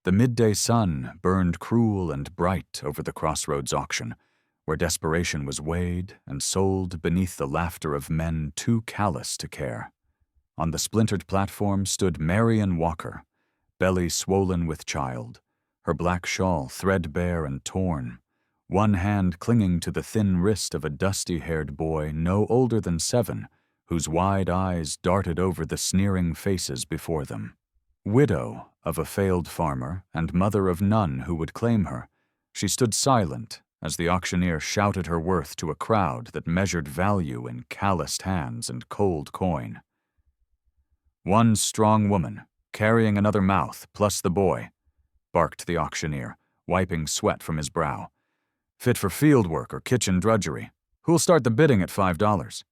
The midday sun burned cruel and bright over the crossroads auction, where desperation was weighed and sold beneath the laughter of men too callous to care. On the splintered platform stood Marian Walker, belly swollen with child, her black shawl threadbare and torn, one hand clinging to the thin wrist of a dusty-haired boy no older than 7, whose wide eyes darted over the sneering faces before them. Widow of a failed farmer and mother of none who would claim her, she stood silent as the auctioneer shouted her worth to a crowd that measured value in calloused hands and cold coin. "One strong woman, carrying another mouth, plus the boy," barked the auctioneer, wiping sweat from his brow. "Fit for field work or kitchen drudgery. Who'll start the bidding at $5?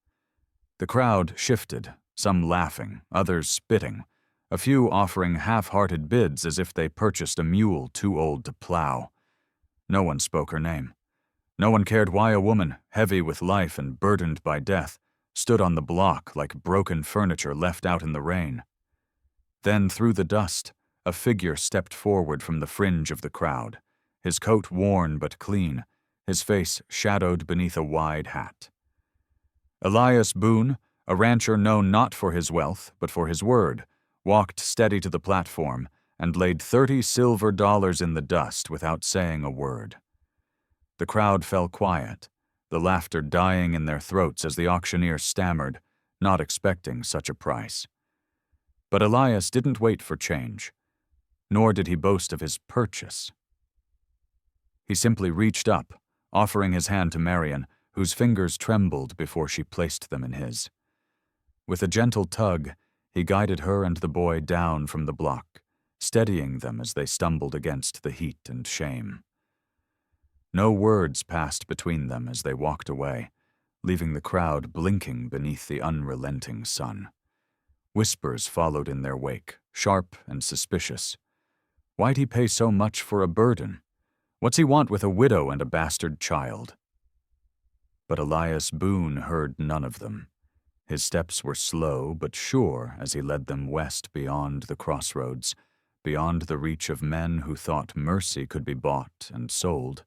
The crowd shifted, some laughing, others spitting, a few offering half-hearted bids as if they purchased a mule too old to plow. No one spoke her name. No one cared why a woman, heavy with life and burdened by death, stood on the block like broken furniture left out in the rain. Then, through the dust, a figure stepped forward from the fringe of the crowd, his coat worn but clean, his face shadowed beneath a wide hat. Elias Boone, a rancher known not for his wealth but for his word, walked steady to the platform and laid $30 silver in the dust without saying a word. The crowd fell quiet, the laughter dying in their throats as the auctioneer stammered, not expecting such a price. But Elias didn't wait for change, nor did he boast of his purchase. He simply reached up, offering his hand to Marian, whose fingers trembled before she placed them in his. With a gentle tug, he guided her and the boy down from the block, steadying them as they stumbled against the heat and shame. No words passed between them as they walked away, leaving the crowd blinking beneath the unrelenting sun. Whispers followed in their wake, sharp and suspicious. Why'd he pay so much for a burden? What's he want with a widow and a bastard child? But Elias Boone heard none of them. His steps were slow but sure as he led them west beyond the crossroads, beyond the reach of men who thought mercy could be bought and sold,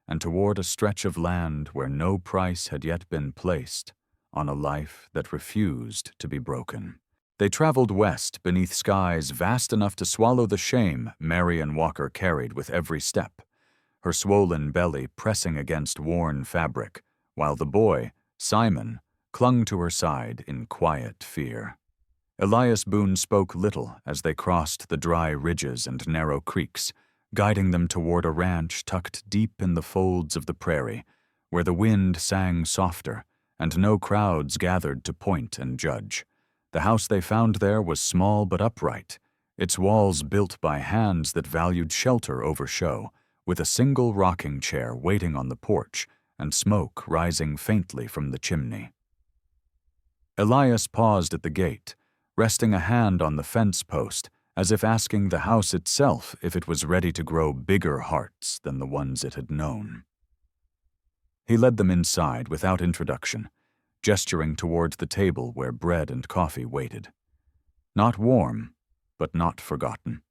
and toward a stretch of land where no price had yet been placed on a life that refused to be broken. They traveled west beneath skies vast enough to swallow the shame Marian Walker carried with every step, her swollen belly pressing against worn fabric, while the boy, Simon, clung to her side in quiet fear. Elias Boone spoke little as they crossed the dry ridges and narrow creeks, guiding them toward a ranch tucked deep in the folds of the prairie, where the wind sang softer and no crowds gathered to point and judge. The house they found there was small but upright, its walls built by hands that valued shelter over show, with a single rocking chair waiting on the porch and smoke rising faintly from the chimney. Elias paused at the gate, resting a hand on the fence post, as if asking the house itself if it was ready to grow bigger hearts than the ones it had known. He led them inside without introduction, gesturing towards the table where bread and coffee waited. Not warm, but not forgotten.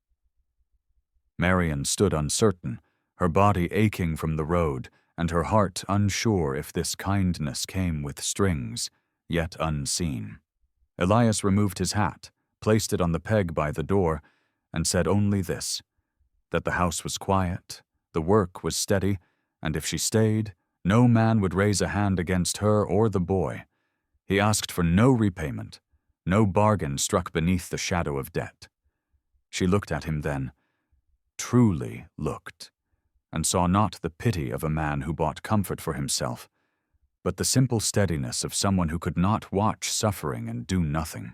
Marian stood uncertain, her body aching from the road, and her heart unsure if this kindness came with strings, yet unseen. Elias removed his hat, placed it on the peg by the door, and said only this, that the house was quiet, the work was steady, and if she stayed, no man would raise a hand against her or the boy. He asked for no repayment, no bargain struck beneath the shadow of debt. She looked at him then, truly looked, and saw not the pity of a man who bought comfort for himself, but the simple steadiness of someone who could not watch suffering and do nothing.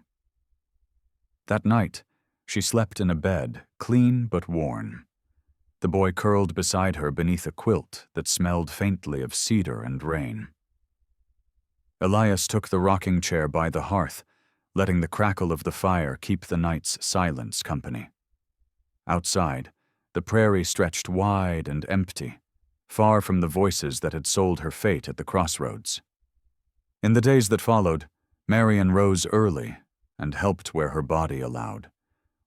That night, she slept in a bed, clean but worn. The boy curled beside her beneath a quilt that smelled faintly of cedar and rain. Elias took the rocking chair by the hearth, letting the crackle of the fire keep the night's silence company. Outside, the prairie stretched wide and empty, far from the voices that had sold her fate at the crossroads. In the days that followed, Marian rose early and helped where her body allowed,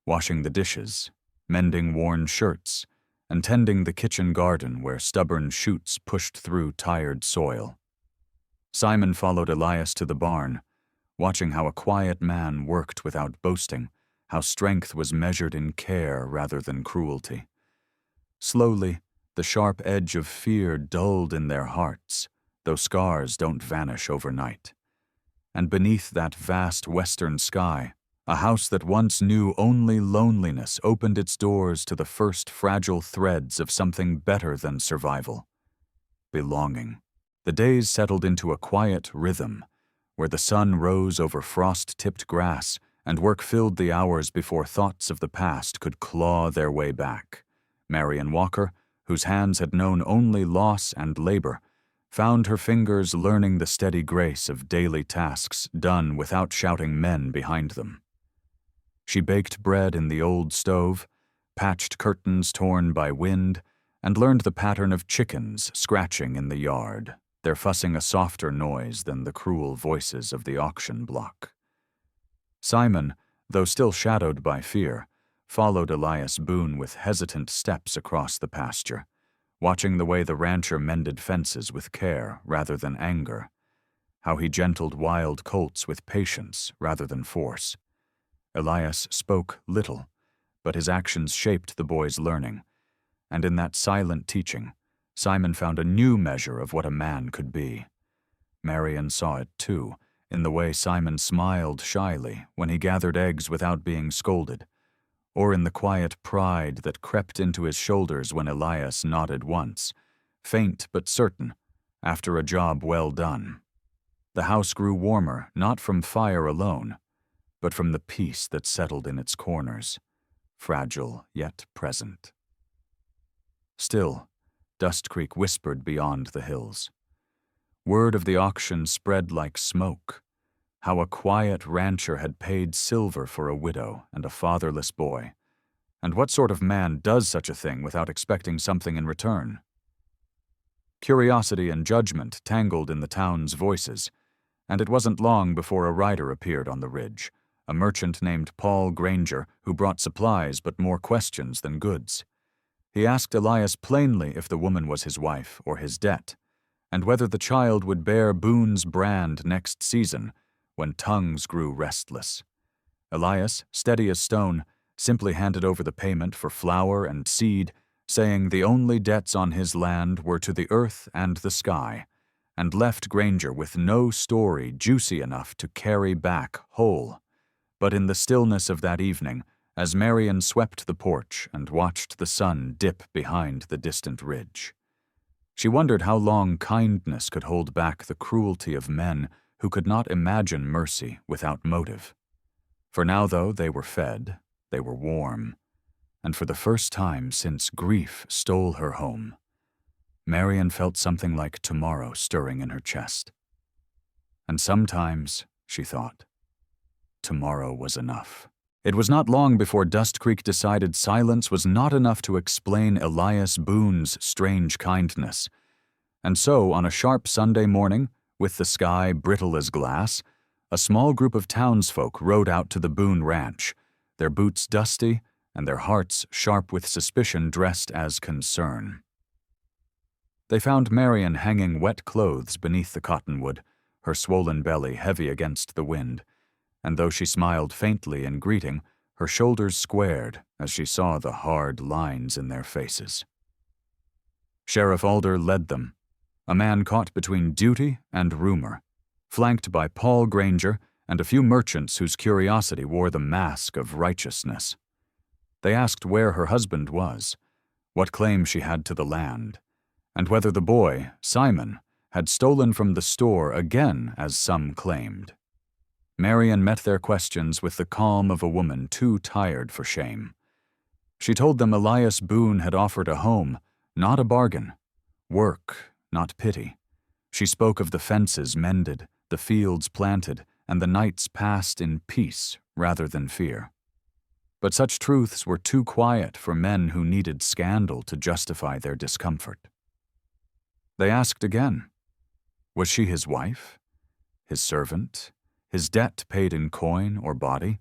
washing the dishes, mending worn shirts, and tending the kitchen garden where stubborn shoots pushed through tired soil. Simon followed Elias to the barn, watching how a quiet man worked without boasting, how strength was measured in care rather than cruelty. Slowly, the sharp edge of fear dulled in their hearts, though scars don't vanish overnight. And beneath that vast western sky, a house that once knew only loneliness opened its doors to the first fragile threads of something better than survival: belonging. The days settled into a quiet rhythm, where the sun rose over frost-tipped grass and work filled the hours before thoughts of the past could claw their way back. Marian Walker, whose hands had known only loss and labor, found her fingers learning the steady grace of daily tasks done without shouting men behind them. She baked bread in the old stove, patched curtains torn by wind, and learned the pattern of chickens scratching in the yard, their fussing a softer noise than the cruel voices of the auction block. Simon, though still shadowed by fear, followed Elias Boone with hesitant steps across the pasture, watching the way the rancher mended fences with care rather than anger, how he gentled wild colts with patience rather than force. Elias spoke little, but his actions shaped the boy's learning, and in that silent teaching, Simon found a new measure of what a man could be. Marian saw it, too, in the way Simon smiled shyly when he gathered eggs without being scolded, or in the quiet pride that crept into his shoulders when Elias nodded once, faint but certain, after a job well done. The house grew warmer not from fire alone, but from the peace that settled in its corners, fragile yet present. Still, Dust Creek whispered beyond the hills. Word of the auction spread like smoke, how a quiet rancher had paid silver for a widow and a fatherless boy. And what sort of man does such a thing without expecting something in return? Curiosity and judgment tangled in the town's voices, and it wasn't long before a rider appeared on the ridge, a merchant named Paul Granger who brought supplies but more questions than goods. He asked Elias plainly if the woman was his wife or his debt, and whether the child would bear Boone's brand next season, when tongues grew restless. Elias, steady as stone, simply handed over the payment for flour and seed, saying the only debts on his land were to the earth and the sky, and left Granger with no story juicy enough to carry back whole. But in the stillness of that evening, as Marian swept the porch and watched the sun dip behind the distant ridge, she wondered how long kindness could hold back the cruelty of men who could not imagine mercy without motive. For now, though, they were fed, they were warm, and for the first time since grief stole her home, Marian felt something like tomorrow stirring in her chest. And sometimes, she thought, tomorrow was enough. It was not long before Dust Creek decided silence was not enough to explain Elias Boone's strange kindness. And so, on a sharp Sunday morning, with the sky brittle as glass, a small group of townsfolk rode out to the Boone ranch, their boots dusty and their hearts sharp with suspicion dressed as concern. They found Marian hanging wet clothes beneath the cottonwood, her swollen belly heavy against the wind, and though she smiled faintly in greeting, her shoulders squared as she saw the hard lines in their faces. Sheriff Alder led them, a man caught between duty and rumor, flanked by Paul Granger and a few merchants whose curiosity wore the mask of righteousness. They asked where her husband was, what claim she had to the land, and whether the boy, Simon, had stolen from the store again as some claimed. Marian met their questions with the calm of a woman too tired for shame. She told them Elias Boone had offered a home, not a bargain, work, not pity. She spoke of the fences mended, the fields planted, and the nights passed in peace rather than fear. But such truths were too quiet for men who needed scandal to justify their discomfort. They asked again, was she his wife, his servant, his debt paid in coin or body?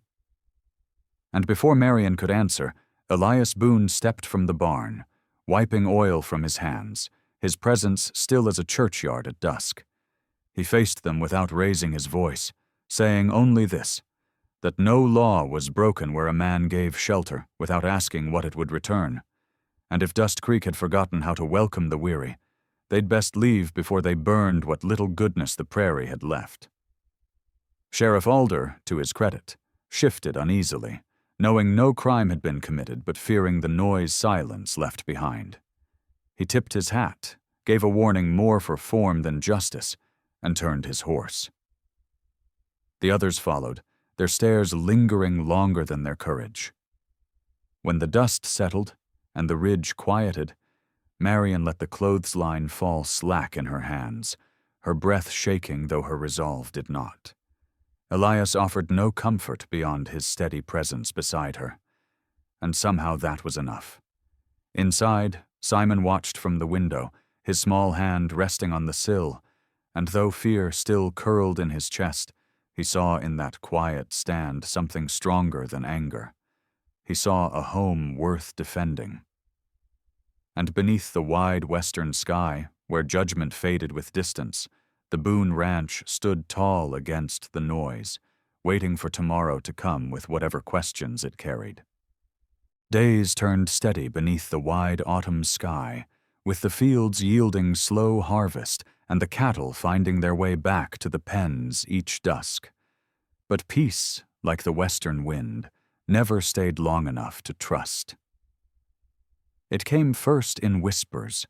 And before Marian could answer, Elias Boone stepped from the barn, wiping oil from his hands, his presence still as a churchyard at dusk. He faced them without raising his voice, saying only this, that no law was broken where a man gave shelter without asking what it would return, and if Dust Creek had forgotten how to welcome the weary, they'd best leave before they burned what little goodness the prairie had left. Sheriff Alder, to his credit, shifted uneasily, knowing no crime had been committed but fearing the noise silence left behind. He tipped his hat, gave a warning more for form than justice, and turned his horse. The others followed, their stares lingering longer than their courage. When the dust settled and the ridge quieted, Marian let the clothesline fall slack in her hands, her breath shaking though her resolve did not. Elias offered no comfort beyond his steady presence beside her, and somehow that was enough. Inside, Simon watched from the window, his small hand resting on the sill, and though fear still curled in his chest, he saw in that quiet stand something stronger than anger. He saw a home worth defending. And beneath the wide western sky, where judgment faded with distance, the Boone Ranch stood tall against the noise, waiting for tomorrow to come with whatever questions it carried. Days turned steady beneath the wide autumn sky, with the fields yielding slow harvest and the cattle finding their way back to the pens each dusk. But peace, like the western wind, never stayed long enough to trust. It came first in whispers,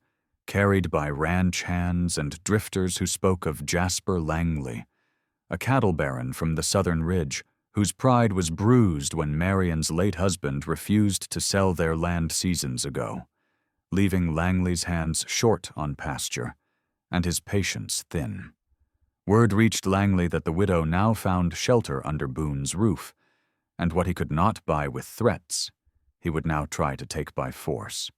carried by ranch hands and drifters who spoke of Jasper Langley, a cattle baron from the southern ridge whose pride was bruised when Marian's late husband refused to sell their land seasons ago, leaving Langley's hands short on pasture and his patience thin. Word reached Langley that the widow now found shelter under Boone's roof, and what he could not buy with threats, he would now try to take by force.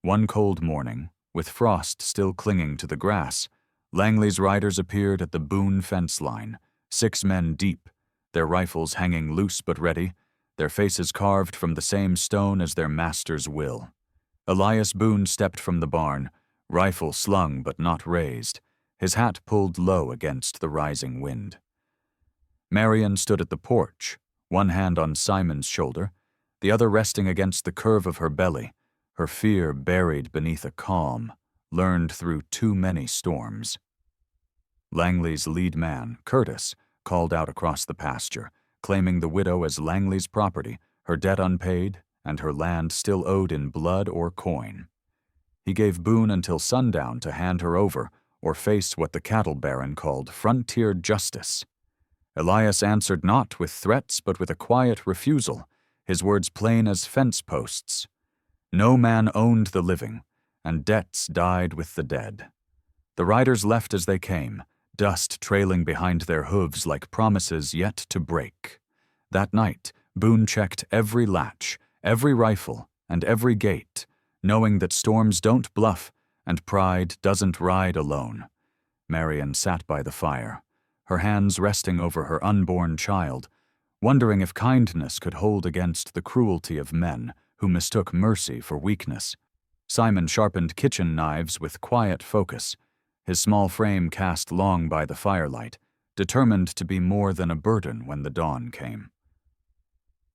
One cold morning, with frost still clinging to the grass, Langley's riders appeared at the Boone fence line, 6 men deep, their rifles hanging loose but ready, their faces carved from the same stone as their master's will. Elias Boone stepped from the barn, rifle slung but not raised, his hat pulled low against the rising wind. Marian stood at the porch, one hand on Simon's shoulder, the other resting against the curve of her belly, her fear buried beneath a calm, learned through too many storms. Langley's lead man, Curtis, called out across the pasture, claiming the widow as Langley's property, her debt unpaid, and her land still owed in blood or coin. He gave Boone until sundown to hand her over or face what the cattle baron called frontier justice. Elias answered not with threats but with a quiet refusal, his words plain as fence posts. No man owned the living, and debts died with the dead. The riders left as they came, dust trailing behind their hooves like promises yet to break. That night, Boone checked every latch, every rifle, and every gate, knowing that storms don't bluff and pride doesn't ride alone. Marian sat by the fire, her hands resting over her unborn child, wondering if kindness could hold against the cruelty of men who mistook mercy for weakness. Simon sharpened kitchen knives with quiet focus, his small frame cast long by the firelight, determined to be more than a burden when the dawn came.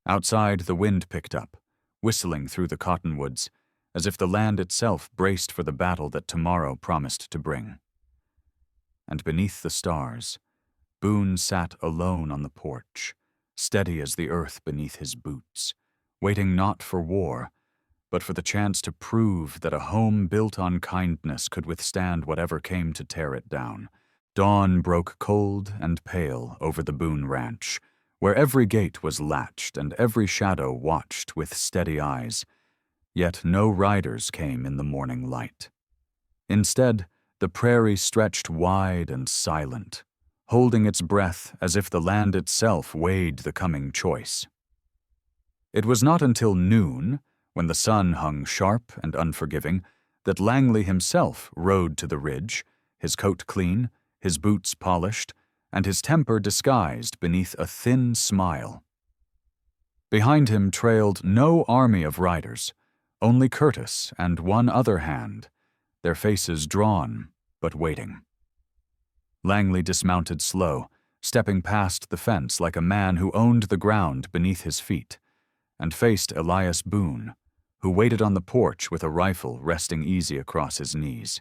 Outside, the wind picked up, whistling through the cottonwoods, as if the land itself braced for the battle that tomorrow promised to bring. And beneath the stars, Boone sat alone on the porch, steady as the earth beneath his boots, waiting not for war, but for the chance to prove that a home built on kindness could withstand whatever came to tear it down. Dawn broke cold and pale over the Boone Ranch, where every gate was latched and every shadow watched with steady eyes. Yet no riders came in the morning light. Instead, the prairie stretched wide and silent, holding its breath as if the land itself weighed the coming choice. It was not until noon, when the sun hung sharp and unforgiving, that Langley himself rode to the ridge, his coat clean, his boots polished, and his temper disguised beneath a thin smile. Behind him trailed no army of riders, only Curtis and one other hand, their faces drawn but waiting. Langley dismounted slow, stepping past the fence like a man who owned the ground beneath his feet, and faced Elias Boone, who waited on the porch with a rifle resting easy across his knees.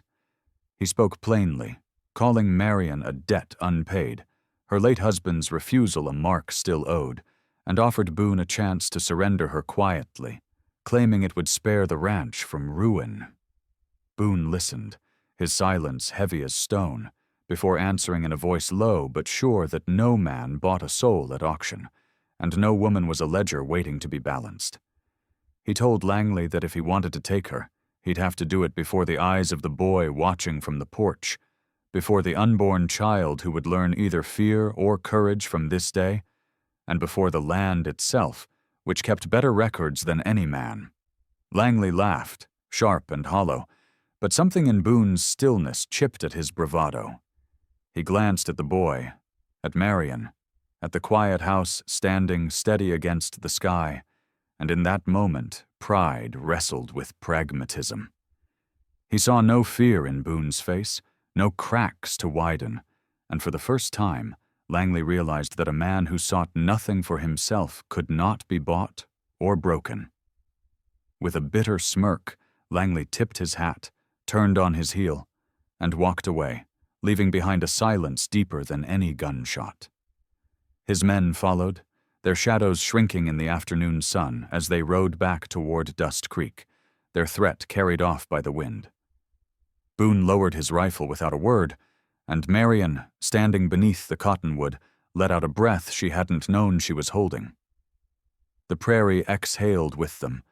He spoke plainly, calling Marion a debt unpaid, her late husband's refusal a mark still owed, and offered Boone a chance to surrender her quietly, claiming it would spare the ranch from ruin. Boone listened, his silence heavy as stone, before answering in a voice low but sure that no man bought a soul at auction, and no woman was a ledger waiting to be balanced. He told Langley that if he wanted to take her, he'd have to do it before the eyes of the boy watching from the porch, before the unborn child who would learn either fear or courage from this day, and before the land itself, which kept better records than any man. Langley laughed, sharp and hollow, but something in Boone's stillness chipped at his bravado. He glanced at the boy, at Marion, at the quiet house standing steady against the sky, and in that moment pride wrestled with pragmatism. He saw no fear in Boone's face, no cracks to widen, and for the first time, Langley realized that a man who sought nothing for himself could not be bought or broken. With a bitter smirk, Langley tipped his hat, turned on his heel, and walked away, leaving behind a silence deeper than any gunshot. His men followed, their shadows shrinking in the afternoon sun as they rode back toward Dust Creek, their threat carried off by the wind. Boone lowered his rifle without a word, and Marion, standing beneath the cottonwood, let out a breath she hadn't known she was holding. The prairie exhaled with them.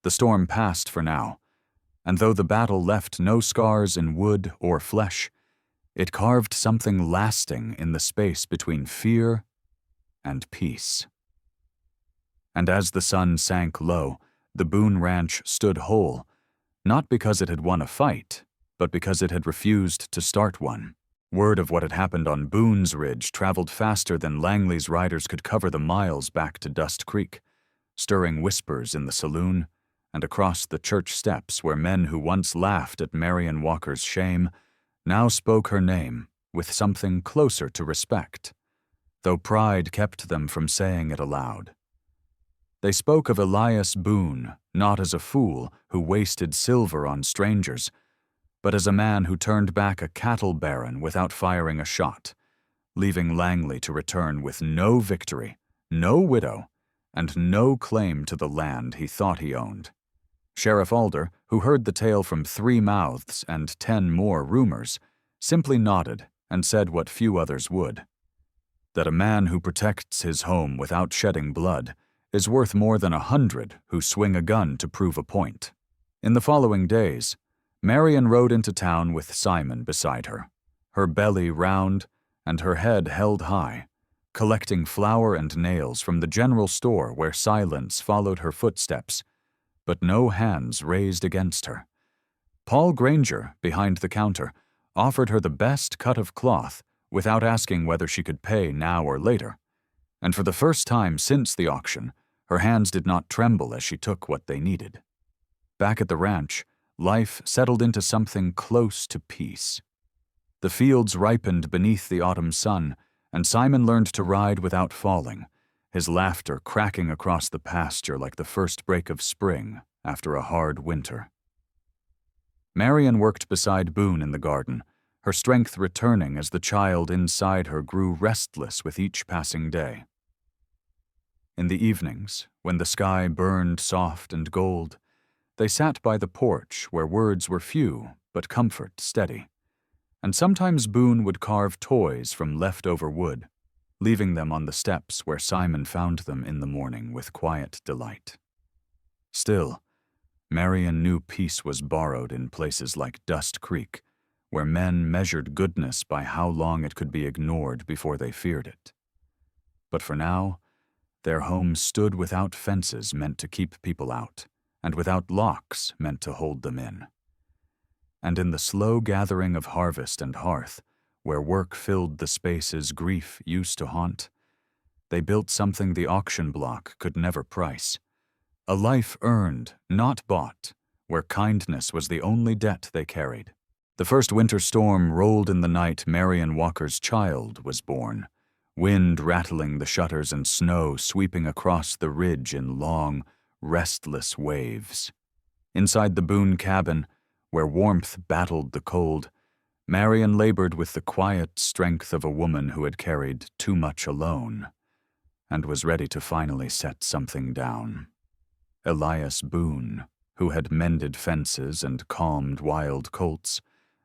The storm passed for now, and though the battle left no scars in wood or flesh, it carved something lasting in the space between fear and peace. And as the sun sank low, the Boone Ranch stood whole, not because it had won a fight, but because it had refused to start one. Word of what had happened on Boone's Ridge traveled faster than Langley's riders could cover the miles back to Dust Creek, stirring whispers in the saloon and across the church steps where men who once laughed at Marion Walker's shame now spoke her name with something closer to respect, though pride kept them from saying it aloud. They spoke of Elias Boone not as a fool who wasted silver on strangers, but as a man who turned back a cattle baron without firing a shot, leaving Langley to return with no victory, no widow, and no claim to the land he thought he owned. Sheriff Alder, who heard the tale from 3 mouths and 10 more rumors, simply nodded and said what few others would: that a man who protects his home without shedding blood is worth more than 100 who swing a gun to prove a point. In the following days, Marion rode into town with Simon beside her belly round and her head held high, collecting flour and nails from the general store where silence followed her footsteps, but no hands raised against her. Paul Granger, behind the counter, offered her the best cut of cloth without asking whether she could pay now or later, and for the first time since the auction, her hands did not tremble as she took what they needed. Back at the ranch, life settled into something close to peace. The fields ripened beneath the autumn sun, and Simon learned to ride without falling, his laughter cracking across the pasture like the first break of spring after a hard winter. Marion worked beside Boone in the garden, her strength returning as the child inside her grew restless with each passing day. In the evenings, when the sky burned soft and gold, they sat by the porch where words were few but comfort steady, and sometimes Boone would carve toys from leftover wood, leaving them on the steps where Simon found them in the morning with quiet delight. Still, Marion knew peace was borrowed in places like Dust Creek, where men measured goodness by how long it could be ignored before they feared it. But for now, their home stood without fences meant to keep people out, and without locks meant to hold them in. And in the slow gathering of harvest and hearth, where work filled the spaces grief used to haunt, They built something the auction block could never price. A life earned, not bought, where kindness was the only debt they carried. The first winter storm rolled in the night Marion Walker's child was born, wind rattling the shutters and snow sweeping across the ridge in long, restless waves. Inside the Boone cabin, where warmth battled the cold, Marion labored with the quiet strength of a woman who had carried too much alone, and was ready to finally set something down. Elias Boone, who had mended fences and calmed wild colts,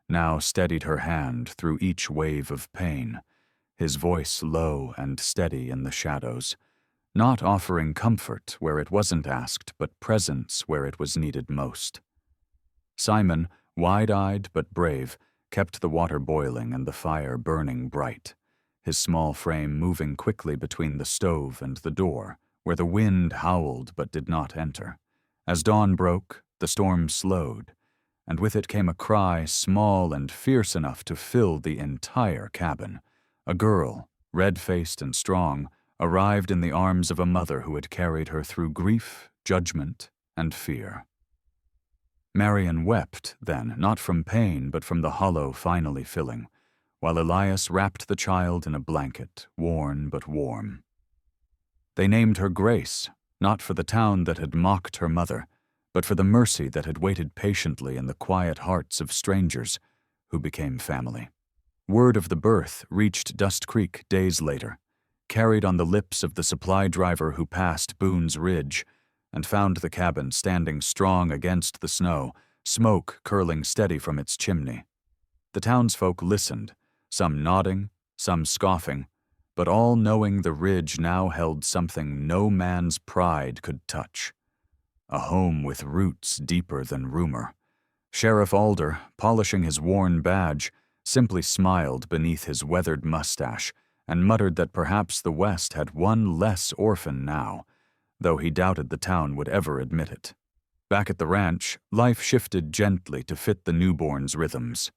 now steadied her hand through each wave of pain, his voice low and steady in the shadows, not offering comfort where it wasn't asked, but presence where it was needed most. Simon, wide-eyed but brave, kept the water boiling and the fire burning bright, his small frame moving quickly between the stove and the door, where the wind howled but did not enter. As dawn broke, the storm slowed, and with it came a cry small and fierce enough to fill the entire cabin. A girl, red-faced and strong, arrived in the arms of a mother who had carried her through grief, judgment, and fear. Marion wept then, not from pain but from the hollow finally filling, while Elias wrapped the child in a blanket, worn but warm. They named her Grace, not for the town that had mocked her mother, but for the mercy that had waited patiently in the quiet hearts of strangers who became family. Word of the birth reached Dust Creek days later, carried on the lips of the supply driver who passed Boone's Ridge and found the cabin standing strong against the snow, smoke curling steady from its chimney. The townsfolk listened, some nodding, some scoffing, but all knowing the ridge now held something no man's pride could touch. A home with roots deeper than rumor. Sheriff Alder, polishing his worn badge, simply smiled beneath his weathered mustache and muttered that perhaps the West had one less orphan now, though he doubted the town would ever admit it. Back at the ranch, life shifted gently to fit the newborn's rhythms.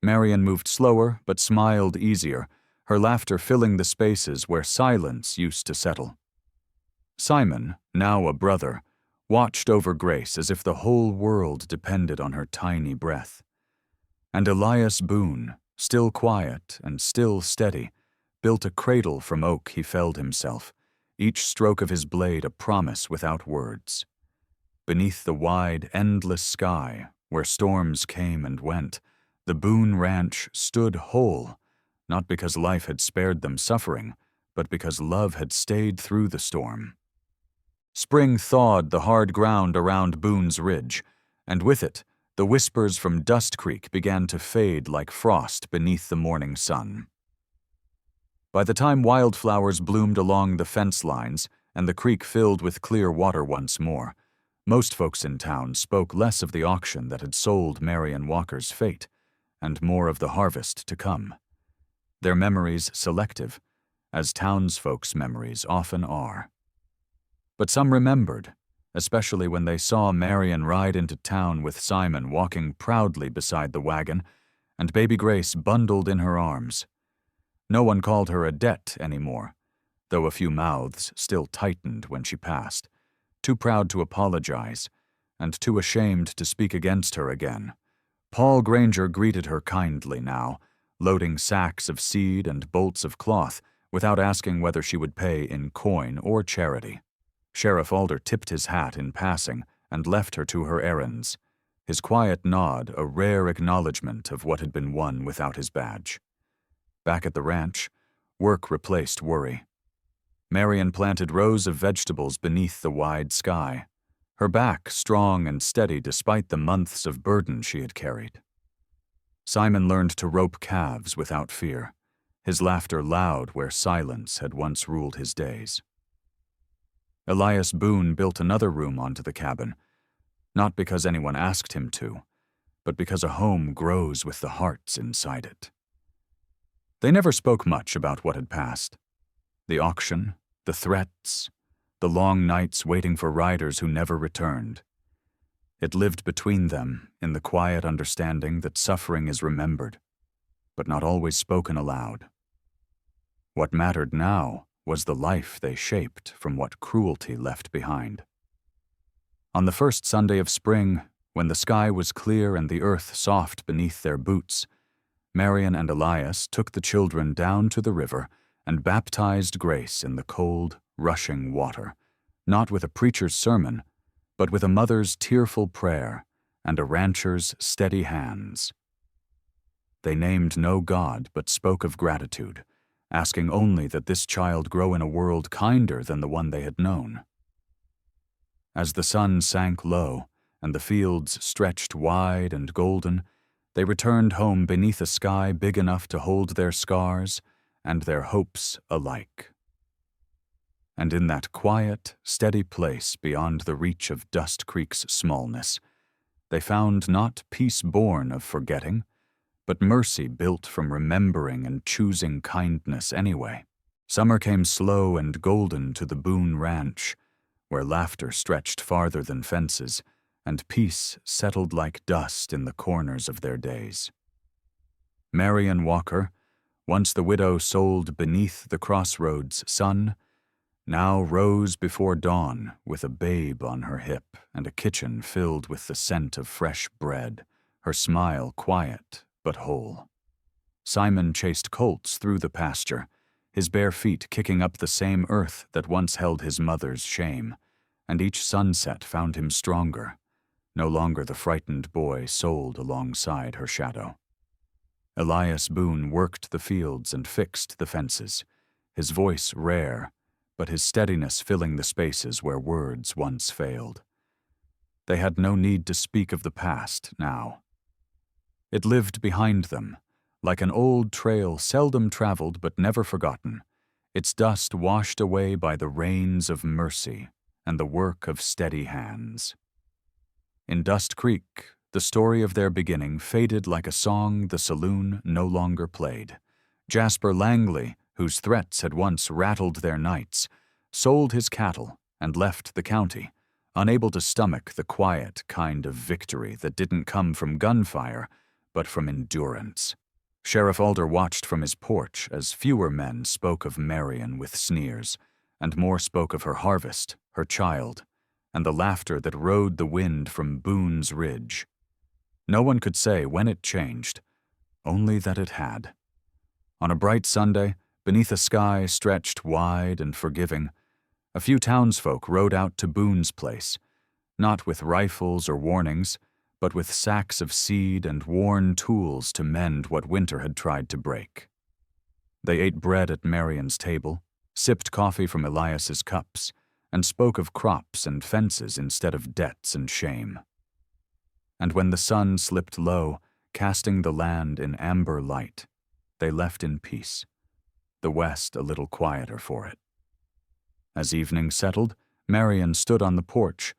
Marion moved slower but smiled easier, her laughter filling the spaces where silence used to settle. Simon, now a brother, watched over Grace as if the whole world depended on her tiny breath. And Elias Boone, still quiet and still steady, built a cradle from oak he felled himself, each stroke of his blade a promise without words. Beneath the wide, endless sky, where storms came and went, the Boone Ranch stood whole, not because life had spared them suffering, but because love had stayed through the storm. Spring thawed the hard ground around Boone's Ridge, and with it, the whispers from Dust Creek began to fade like frost beneath the morning sun. By the time wildflowers bloomed along the fence lines and the creek filled with clear water once more, most folks in town spoke less of the auction that had sold Marion Walker's fate, and more of the harvest to come. Their memories selective, as townsfolk's memories often are. But some remembered, especially when they saw Marion ride into town with Simon walking proudly beside the wagon and baby Grace bundled in her arms. No one called her a debt anymore, though a few mouths still tightened when she passed, too proud to apologize and too ashamed to speak against her again. Paul Granger greeted her kindly now, loading sacks of seed and bolts of cloth without asking whether she would pay in coin or charity. Sheriff Alder tipped his hat in passing and left her to her errands, his quiet nod a rare acknowledgement of what had been won without his badge. Back at the ranch, work replaced worry. Marion planted rows of vegetables beneath the wide sky, her back strong and steady despite the months of burden she had carried. Simon learned to rope calves without fear, his laughter loud where silence had once ruled his days. Elias Boone built another room onto the cabin, not because anyone asked him to, but because a home grows with the hearts inside it. They never spoke much about what had passed. The auction, the threats, the long nights waiting for riders who never returned. It lived between them in the quiet understanding that suffering is remembered, but not always spoken aloud. What mattered now was the life they shaped from what cruelty left behind. On the first Sunday of spring, when the sky was clear and the earth soft beneath their boots, Marian and Elias took the children down to the river and baptized Grace in the cold, rushing water, not with a preacher's sermon, but with a mother's tearful prayer and a rancher's steady hands. They named no God but spoke of gratitude, asking only that this child grow in a world kinder than the one they had known. As the sun sank low and the fields stretched wide and golden, they returned home beneath a sky big enough to hold their scars and their hopes alike. And in that quiet, steady place beyond the reach of Dust Creek's smallness, they found not peace born of forgetting, but mercy built from remembering and choosing kindness anyway. Summer came slow and golden to the Boone Ranch, where laughter stretched farther than fences, and peace settled like dust in the corners of their days. Marian Walker, once the widow sold beneath the crossroads sun, now rose before dawn with a babe on her hip and a kitchen filled with the scent of fresh bread, her smile quiet but whole. Simon chased colts through the pasture, his bare feet kicking up the same earth that once held his mother's shame, and each sunset found him stronger, no longer the frightened boy sold alongside her shadow. Elias Boone worked the fields and fixed the fences, his voice rare, but his steadiness filling the spaces where words once failed. They had no need to speak of the past now. It lived behind them, like an old trail seldom traveled but never forgotten, its dust washed away by the rains of mercy and the work of steady hands. In Dust Creek, the story of their beginning faded like a song the saloon no longer played. Jasper Langley, whose threats had once rattled their nights, sold his cattle and left the county, unable to stomach the quiet kind of victory that didn't come from gunfire, but from endurance. Sheriff Alder watched from his porch as fewer men spoke of Marian with sneers, and more spoke of her harvest, her child, and the laughter that rode the wind from Boone's Ridge. No one could say when it changed, only that it had. On a bright Sunday, beneath a sky stretched wide and forgiving, a few townsfolk rode out to Boone's place, not with rifles or warnings, but with sacks of seed and worn tools to mend what winter had tried to break. They ate bread at Marian's table, sipped coffee from Elias's cups, and spoke of crops and fences instead of debts and shame. And when the sun slipped low, casting the land in amber light, they left in peace, the west a little quieter for it. As evening settled, Marian stood on the porch,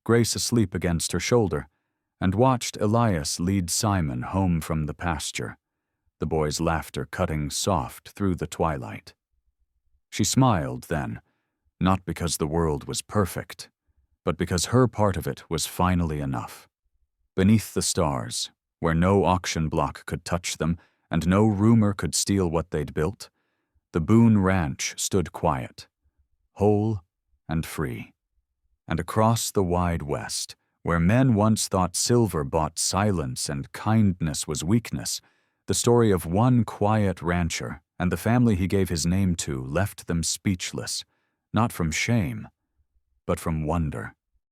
Grace asleep against her shoulder, and watched Elias lead Simon home from the pasture, the boy's laughter cutting soft through the twilight. She smiled then, not because the world was perfect, but because her part of it was finally enough. Beneath the stars, where no auction block could touch them and no rumor could steal what they'd built, the Boone Ranch stood quiet, whole and free. And across the wide west, where men once thought silver bought silence and kindness was weakness, the story of one quiet rancher and the family he gave his name to left them speechless, not from shame, but from wonder.